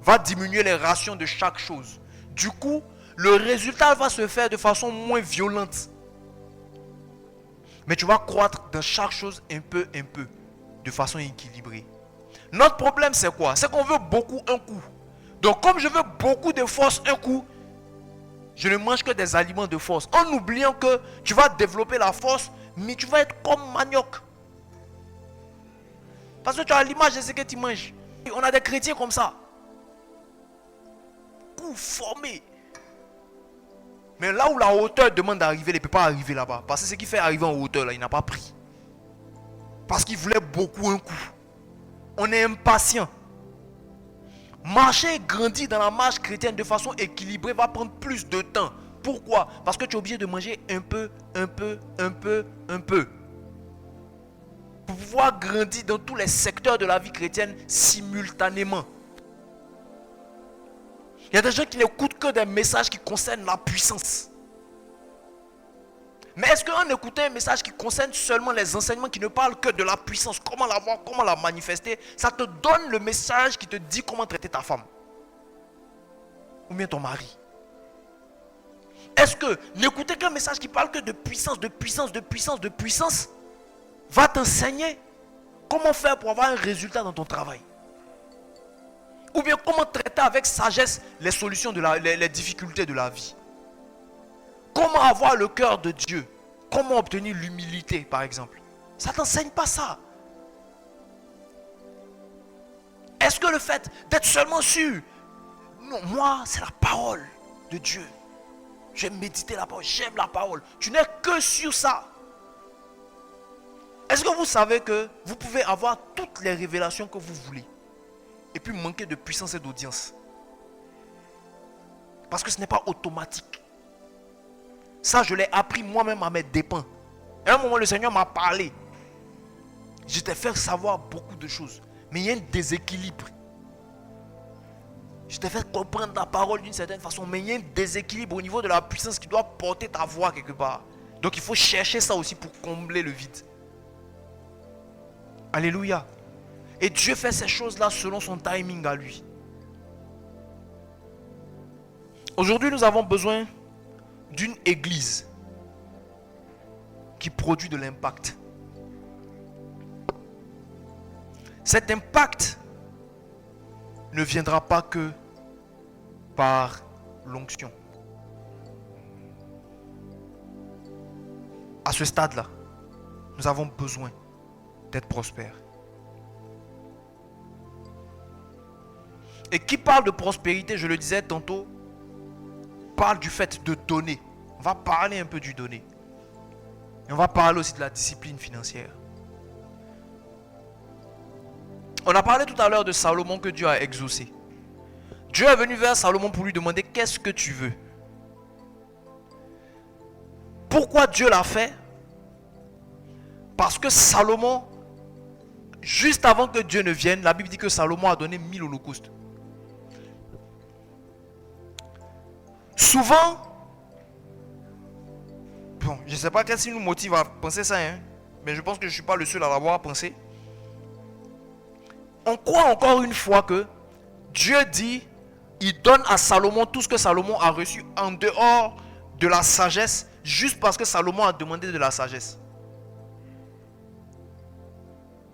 va diminuer les rations de chaque chose. Du coup, le résultat va se faire de façon moins violente. Mais tu vas croître dans chaque chose un peu, de façon équilibrée. Notre problème, c'est quoi? C'est qu'on veut beaucoup un coup. Donc, comme je veux beaucoup de force un coup, je ne mange que des aliments de force. En oubliant que tu vas développer la force, mais tu vas être comme manioc. Parce que tu as l'image de ce que tu manges. On a des chrétiens comme ça. Coup formé. Mais là où la hauteur demande d'arriver, il ne peut pas arriver là-bas. Parce que ce qui fait arriver en hauteur, là, il n'a pas pris. Parce qu'il voulait beaucoup un coup. On est impatient. Marcher et grandir dans la marche chrétienne de façon équilibrée va prendre plus de temps. Pourquoi? Parce que tu es obligé de manger un peu. Pour pouvoir grandir dans tous les secteurs de la vie chrétienne simultanément. Il y a des gens qui n'écoutent que des messages qui concernent la puissance. Mais est-ce qu'en écoutant un message qui concerne seulement les enseignements qui ne parlent que de la puissance, comment l'avoir, comment la manifester, ça te donne le message qui te dit comment traiter ta femme? Ou bien ton mari? Est-ce que n'écouter qu'un message qui parle que de puissance, va t'enseigner comment faire pour avoir un résultat dans ton travail? Ou bien comment traiter avec sagesse les solutions, les difficultés de la vie? Comment avoir le cœur de Dieu? Comment obtenir l'humilité, par exemple? Ça ne t'enseigne pas ça. Est-ce que le fait d'être seulement sûr? Non, moi, c'est la parole de Dieu. J'aime méditer la parole, j'aime la parole. Tu n'es que sur ça. Est-ce que vous savez que vous pouvez avoir toutes les révélations que vous voulez et puis manquer de puissance et d'audience? Parce que ce n'est pas automatique. Ça, je l'ai appris moi-même à mes dépens. À un moment, le Seigneur m'a parlé. Je t'ai fait savoir beaucoup de choses. Mais il y a un déséquilibre. Je t'ai fait comprendre la parole d'une certaine façon. Mais il y a un déséquilibre au niveau de la puissance qui doit porter ta voix quelque part. Donc il faut chercher ça aussi pour combler le vide. Alléluia. Et Dieu fait ces choses-là selon son timing à lui. Aujourd'hui, nous avons besoin d'une église qui produit de l'impact. Cet impact ne viendra pas que par l'onction. À ce stade-là, nous avons besoin d'être prospères. Et qui parle de prospérité, je le disais tantôt, parle du fait de donner. On va parler un peu du donner. Et on va parler aussi de la discipline financière. On a parlé tout à l'heure de Salomon que Dieu a exaucé. Dieu est venu vers Salomon pour lui demander qu'est-ce que tu veux. Pourquoi Dieu l'a fait? Parce que Salomon, juste avant que Dieu ne vienne, la Bible dit que Salomon a donné 1000 holocaustes. Souvent, bon, je ne sais pas qu'est-ce qui nous motive à penser ça, hein, mais je pense que je ne suis pas le seul à l'avoir pensé. On croit encore une fois que Dieu dit, il donne à Salomon tout ce que Salomon a reçu en dehors de la sagesse, juste parce que Salomon a demandé de la sagesse.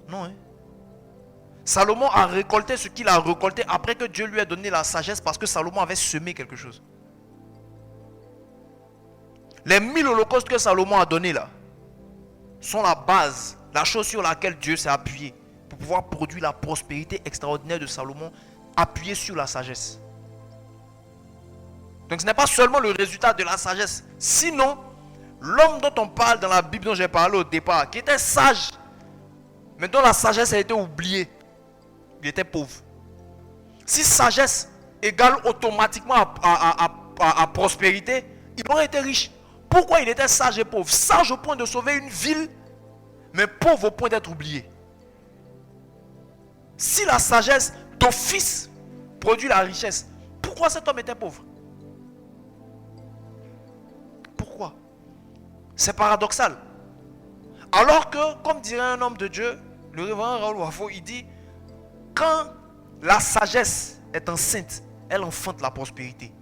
Non, hein. Salomon a récolté ce qu'il a récolté après que Dieu lui a donné la sagesse parce que Salomon avait semé quelque chose. Les 1000 holocaustes que Salomon a donnés là sont la base, la chose sur laquelle Dieu s'est appuyé pour pouvoir produire la prospérité extraordinaire de Salomon appuyée sur la sagesse. Donc ce n'est pas seulement le résultat de la sagesse. Sinon, l'homme dont on parle dans la Bible dont j'ai parlé au départ, qui était sage, mais dont la sagesse a été oubliée, il était pauvre. Si sagesse égale automatiquement à prospérité, il aurait été riche. Pourquoi il était sage et pauvre? Sage au point de sauver une ville, mais pauvre au point d'être oublié. Si la sagesse d'office produit la richesse. Pourquoi cet homme était pauvre? Pourquoi? C'est paradoxal. Alors que, comme dirait un homme de Dieu, le révérend Raoul Wafo, il dit, quand la sagesse est enceinte, elle enfante la prospérité.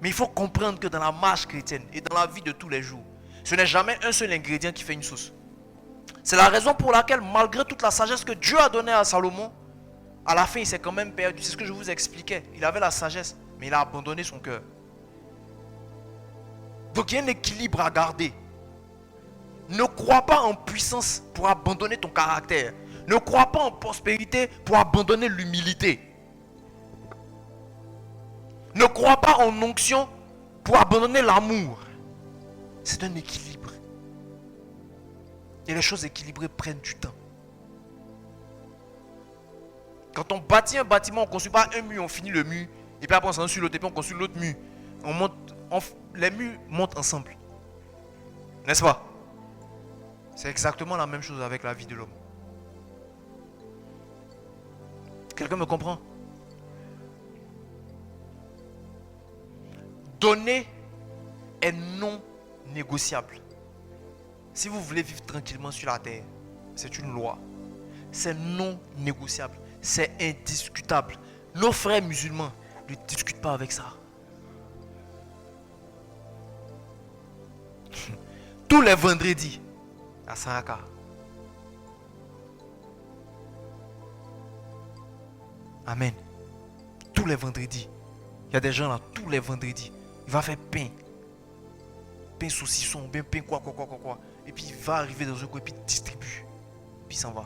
Mais il faut comprendre que dans la marche chrétienne et dans la vie de tous les jours, ce n'est jamais un seul ingrédient qui fait une sauce. C'est la raison pour laquelle, malgré toute la sagesse que Dieu a donnée à Salomon, à la fin, il s'est quand même perdu. C'est ce que je vous expliquais. Il avait la sagesse, mais il a abandonné son cœur. Donc il y a un équilibre à garder. Ne crois pas en puissance pour abandonner ton caractère. Ne crois pas en prospérité pour abandonner l'humilité. Ne crois pas en onction pour abandonner l'amour. C'est un équilibre. Et les choses équilibrées prennent du temps. Quand on bâtit un bâtiment, on ne construit pas un mur, on finit le mur. Et puis après on s'en sur l'autre et puis on construit l'autre mur. Les murs montent ensemble. N'est-ce pas? C'est exactement la même chose avec la vie de l'homme. Quelqu'un me comprend? Donner est non négociable. Si vous voulez vivre tranquillement sur la terre, c'est une loi. C'est non négociable. C'est indiscutable. Nos frères musulmans ne discutent pas avec ça. Tous les vendredis, à Saraka. Amen. Tous les vendredis. Il y a des gens là, tous les vendredis. Il va faire pain. Pain saucisson, bien pain quoi. Et puis il va arriver dans un coin et puis il distribue. Puis il s'en va.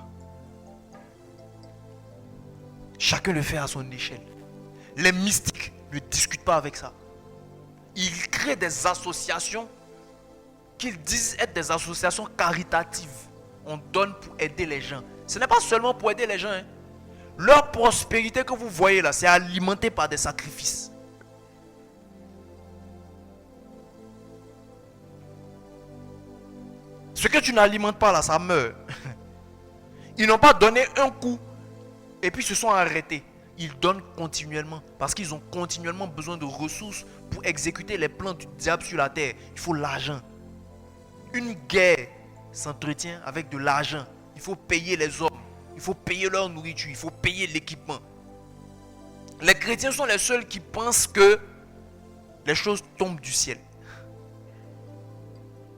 Chacun le fait à son échelle. Les mystiques ne discutent pas avec ça. Ils créent des associations qu'ils disent être des associations caritatives. On donne pour aider les gens. Ce n'est pas seulement pour aider les gens. Leur prospérité que vous voyez là, c'est alimenté par des sacrifices. Ce que tu n'alimentes pas là, ça meurt. Ils n'ont pas donné un coup et puis se sont arrêtés. Ils donnent continuellement parce qu'ils ont continuellement besoin de ressources pour exécuter les plans du diable sur la terre. Il faut l'argent. Une guerre s'entretient avec de l'argent. Il faut payer les hommes. Il faut payer leur nourriture. Il faut payer l'équipement. Les chrétiens sont les seuls qui pensent que les choses tombent du ciel.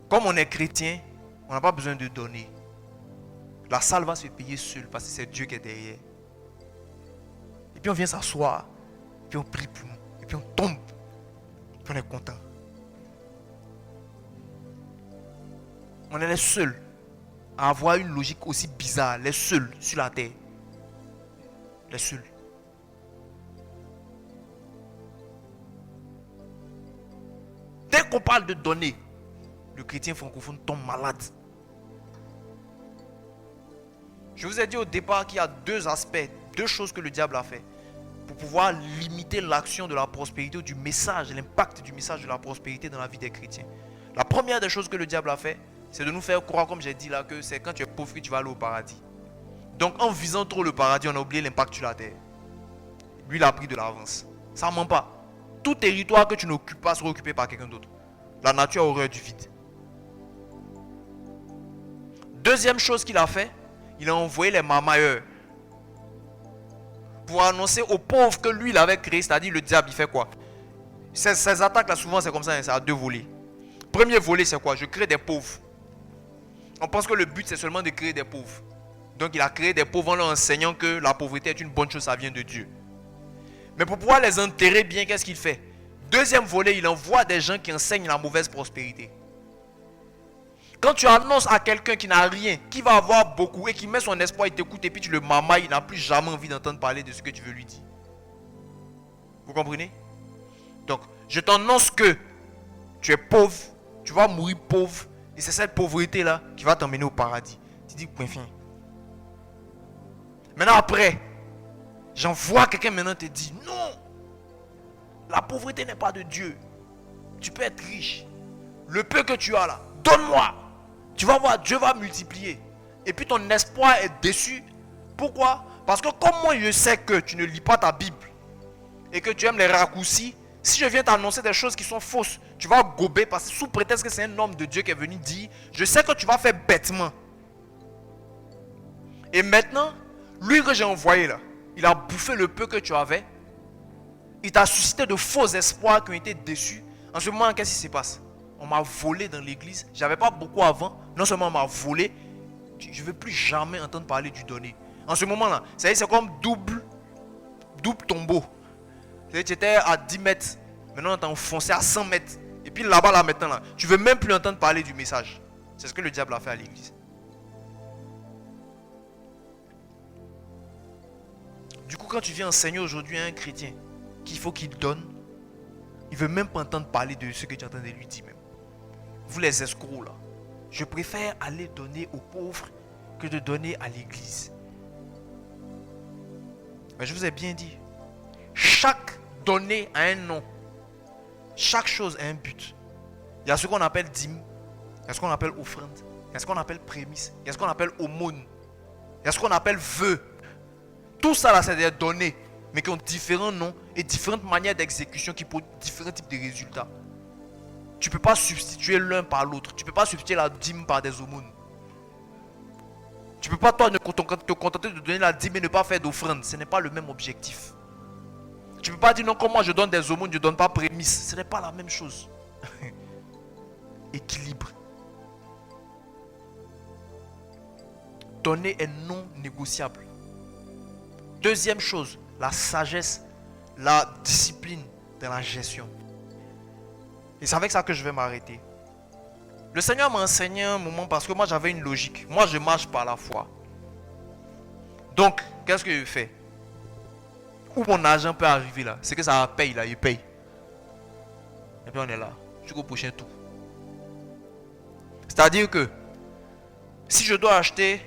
Comme on est chrétien, on n'a pas besoin de donner. La salle va se payer seule parce que c'est Dieu qui est derrière. Et puis on vient s'asseoir. Et puis on prie pour nous. Et puis on tombe. Et puis on est content. On est les seuls à avoir une logique aussi bizarre. Les seuls sur la terre. Les seuls. Dès qu'on parle de donner, le chrétien francophone tombe malade. Je vous ai dit au départ qu'il y a deux aspects, deux choses que le diable a fait pour pouvoir limiter l'action de la prospérité ou du message, l'impact du message de la prospérité dans la vie des chrétiens. La première des choses que le diable a fait, c'est de nous faire croire, comme j'ai dit là, que c'est quand tu es pauvre que tu vas aller au paradis. Donc en visant trop le paradis, on a oublié l'impact sur la terre. Lui, il a pris de l'avance. Ça ne ment pas. Tout territoire que tu n'occupes pas sera occupé par quelqu'un d'autre. La nature a horreur du vide. Deuxième chose qu'il a fait, il a envoyé les mamailleurs pour annoncer aux pauvres que lui, il avait créé, c'est-à-dire le diable, il fait quoi? Ces attaques là, souvent c'est comme ça, c'est à deux volets. Premier volet, c'est quoi? Je crée des pauvres. On pense que le but, c'est seulement de créer des pauvres. Donc il a créé des pauvres en leur enseignant que la pauvreté est une bonne chose, ça vient de Dieu. Mais pour pouvoir les enterrer bien, qu'est-ce qu'il fait? Deuxième volet, il envoie des gens qui enseignent la mauvaise prospérité. Quand tu annonces à quelqu'un qui n'a rien, qui va avoir beaucoup et qui met son espoir, il t'écoute et puis tu le mamailles, il n'a plus jamais envie d'entendre parler de ce que tu veux lui dire. Vous comprenez? Donc, je t'annonce que tu es pauvre, tu vas mourir pauvre et c'est cette pauvreté-là qui va t'emmener au paradis. Tu dis point fin. Maintenant après, j'envoie quelqu'un maintenant te dire non, la pauvreté n'est pas de Dieu. Tu peux être riche. Le peu que tu as là, donne-moi. Tu vas voir, Dieu va multiplier. Et puis ton espoir est déçu. Pourquoi? Parce que comme moi je sais que tu ne lis pas ta Bible et que tu aimes les raccourcis, si je viens t'annoncer des choses qui sont fausses, tu vas gober parce que sous prétexte que c'est un homme de Dieu qui est venu dire, je sais que tu vas faire bêtement. Et maintenant, lui que j'ai envoyé là, il a bouffé le peu que tu avais. Il t'a suscité de faux espoirs qui ont été déçus. En ce moment, qu'est-ce qui se passe? On m'a volé dans l'église. J'avais pas beaucoup avant. Non seulement on m'a volé, je ne veux plus jamais entendre parler du donner. En ce moment-là, c'est comme double tombeau. Tu étais à 10 mètres. Maintenant, on t'a enfoncé à 100 mètres. Et puis là-bas, là maintenant, là, tu ne veux même plus entendre parler du message. C'est ce que le diable a fait à l'église. Du coup, quand tu viens enseigner aujourd'hui à un chrétien qu'il faut qu'il donne, il ne veut même pas entendre parler de ce que tu es en train de lui dire même. Vous les escrocs là, je préfère aller donner aux pauvres que de donner à l'église. Mais je vous ai bien dit, chaque donnée a un nom. Chaque chose a un but. Il y a ce qu'on appelle dîme, il y a ce qu'on appelle offrande, il y a ce qu'on appelle prémisse, il y a ce qu'on appelle aumône, il y a ce qu'on appelle vœu. Tout ça là, c'est des données, mais qui ont différents noms et différentes manières d'exécution qui produisent différents types de résultats. Tu ne peux pas substituer l'un par l'autre. Tu ne peux pas substituer la dîme par des aumônes. Tu ne peux pas toi te contenter de donner la dîme et ne pas faire d'offrande. Ce n'est pas le même objectif. Tu ne peux pas dire non, comme moi je donne des aumônes, je ne donne pas prémisse. Ce n'est pas la même chose. Équilibre. Donner est non négociable. Deuxième chose, la sagesse, la discipline dans la gestion. Et c'est avec ça que je vais m'arrêter. Le Seigneur m'a enseigné un moment parce que moi j'avais une logique. Moi je marche par la foi. Donc, qu'est-ce que je fais? Où mon argent peut arriver là? C'est que ça paye là, il paye. Et puis on est là, jusqu'au prochain tour. C'est-à-dire que si je dois acheter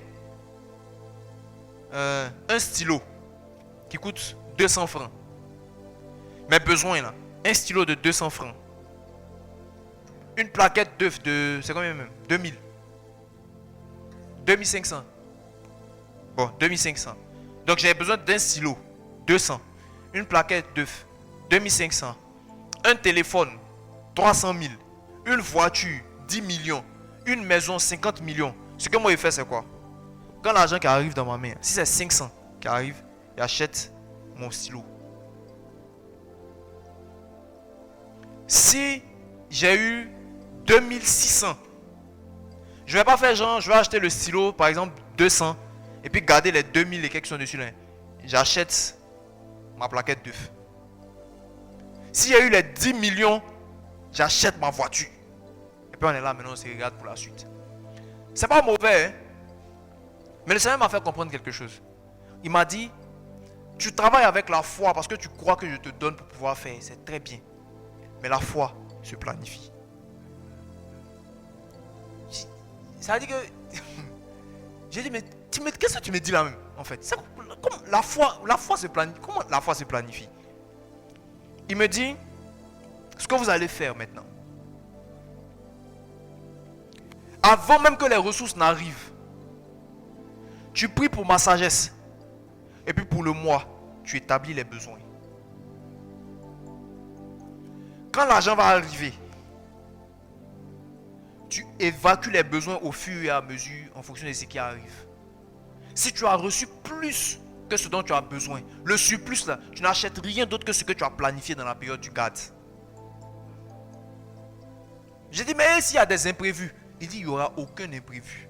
un stylo qui coûte 200 francs, mes besoins là, un stylo de 200 francs, une plaquette d'œuf de, c'est combien même? 2000. 2500. Bon, 2500. Donc j'ai besoin d'un stylo, 200. Une plaquette d'œuf, 2500. Un téléphone, 300 000. Une voiture, 10 millions. Une maison, 50 millions. Ce que moi je fais, c'est quoi? Quand l'argent qui arrive dans ma main, si c'est 500 qui arrive, j'achète mon stylo. Si j'ai eu 2600, je ne vais pas faire genre, je vais acheter le stylo, par exemple 200, et puis garder les 2000 et quelques qui sont dessus là. J'achète ma plaquette d'œuf. Si j'ai eu les 10 millions, j'achète ma voiture. Et puis on est là, maintenant on se regarde pour la suite. C'est pas mauvais, hein? Mais le Seigneur m'a fait comprendre quelque chose. Il m'a dit, tu travailles avec la foi parce que tu crois que je te donne pour pouvoir faire. C'est très bien. Mais la foi se planifie. Ça veut dire que... J'ai dit, mais qu'est-ce que tu me dis là même, en fait? Comme la foi se planifie. Comment la foi se planifie? Il me dit, ce que vous allez faire maintenant. Avant même que les ressources n'arrivent, tu pries pour ma sagesse. Et puis pour le mois, tu établis les besoins. Quand l'argent va arriver, tu évacues les besoins au fur et à mesure en fonction de ce qui arrive. Si tu as reçu plus que ce dont tu as besoin, le surplus là, tu n'achètes rien d'autre que ce que tu as planifié dans la période du garde. J'ai dit, mais s'il y a des imprévus, il dit, il n'y aura aucun imprévu.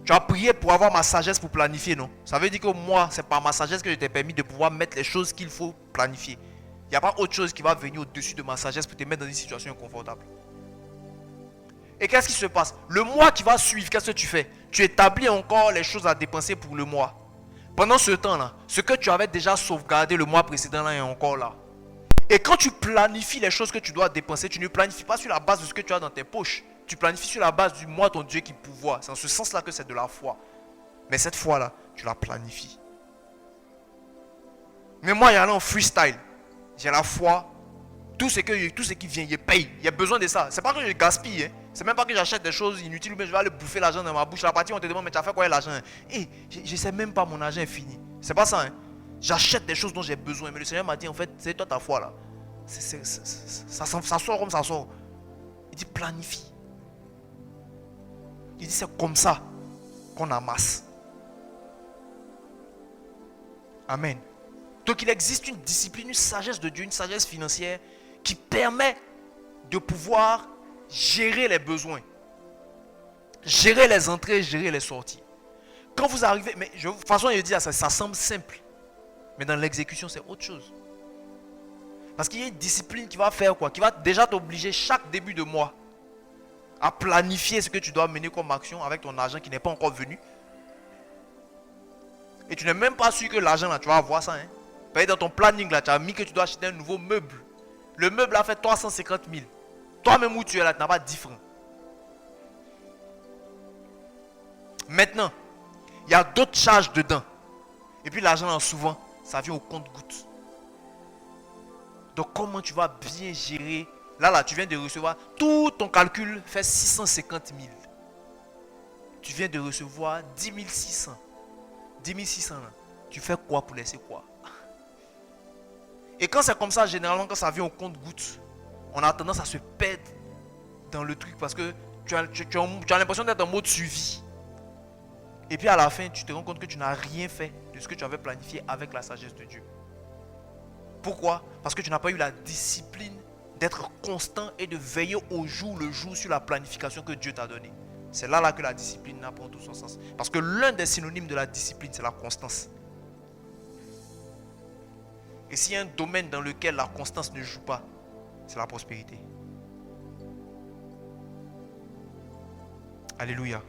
Tu as prié pour avoir ma sagesse pour planifier, non? Ça veut dire que moi, c'est par ma sagesse que je t'ai permis de pouvoir mettre les choses qu'il faut planifier. Il n'y a pas autre chose qui va venir au-dessus de ma sagesse pour te mettre dans une situation inconfortable. Et qu'est-ce qui se passe? Le mois qui va suivre, qu'est-ce que tu fais? Tu établis encore les choses à dépenser pour le mois. Pendant ce temps-là, ce que tu avais déjà sauvegardé le mois précédent là est encore là. Et quand tu planifies les choses que tu dois dépenser, tu ne planifies pas sur la base de ce que tu as dans tes poches. Tu planifies sur la base du moi, ton Dieu qui pourvoit. C'est en ce sens-là que c'est de la foi. Mais cette foi-là, tu la planifies. Mais moi, il y a là en freestyle. J'ai la foi. Tout ce qui vient, je paye. Il y a besoin de ça. C'est pas que je gaspille. Hein. C'est même pas que j'achète des choses inutiles ou bien je vais aller bouffer l'argent dans ma bouche. La partie on te demande, mais tu as fait quoi avec l'argent? Et je sais même pas, mon argent est fini. C'est pas ça. Hein? J'achète des choses dont j'ai besoin. Mais le Seigneur m'a dit, en fait, c'est toi ta foi là. Ça sort comme ça sort. Il dit, planifie. Il dit, c'est comme ça qu'on amasse. Amen. Donc il existe une discipline, une sagesse de Dieu, une sagesse financière qui permet de pouvoir gérer les besoins, gérer les entrées, gérer les sorties. Quand vous arrivez, mais de toute façon il dit ça semble simple, mais dans l'exécution c'est autre chose. Parce qu'il y a une discipline qui va faire quoi? Qui va déjà t'obliger chaque début de mois à planifier ce que tu dois mener comme action avec ton argent qui n'est pas encore venu. Et tu n'es même pas sûr que l'argent là, tu vas avoir ça. Hein? Dans ton planning là, tu as mis que tu dois acheter un nouveau meuble. Le meuble a fait 350 000. Toi-même où tu es là, tu n'as pas 10 francs. Maintenant, il y a d'autres charges dedans. Et puis l'argent là, souvent, ça vient au compte-gouttes. Donc comment tu vas bien gérer? Là, tu viens de recevoir, tout ton calcul fait 650 000. Tu viens de recevoir 10 600. 10 600 là. Tu fais quoi pour laisser quoi? Et quand c'est comme ça, généralement, quand ça vient au compte-gouttes, on a tendance à se perdre dans le truc parce que tu as l'impression d'être en mode suivi. Et puis à la fin, tu te rends compte que tu n'as rien fait de ce que tu avais planifié avec la sagesse de Dieu. Pourquoi? Parce que tu n'as pas eu la discipline d'être constant et de veiller au jour le jour sur la planification que Dieu t'a donnée. C'est là que la discipline prend tout son sens. Parce que l'un des synonymes de la discipline, c'est la constance. Et s'il y a un domaine dans lequel la constance ne joue pas, c'est la prospérité. Alléluia.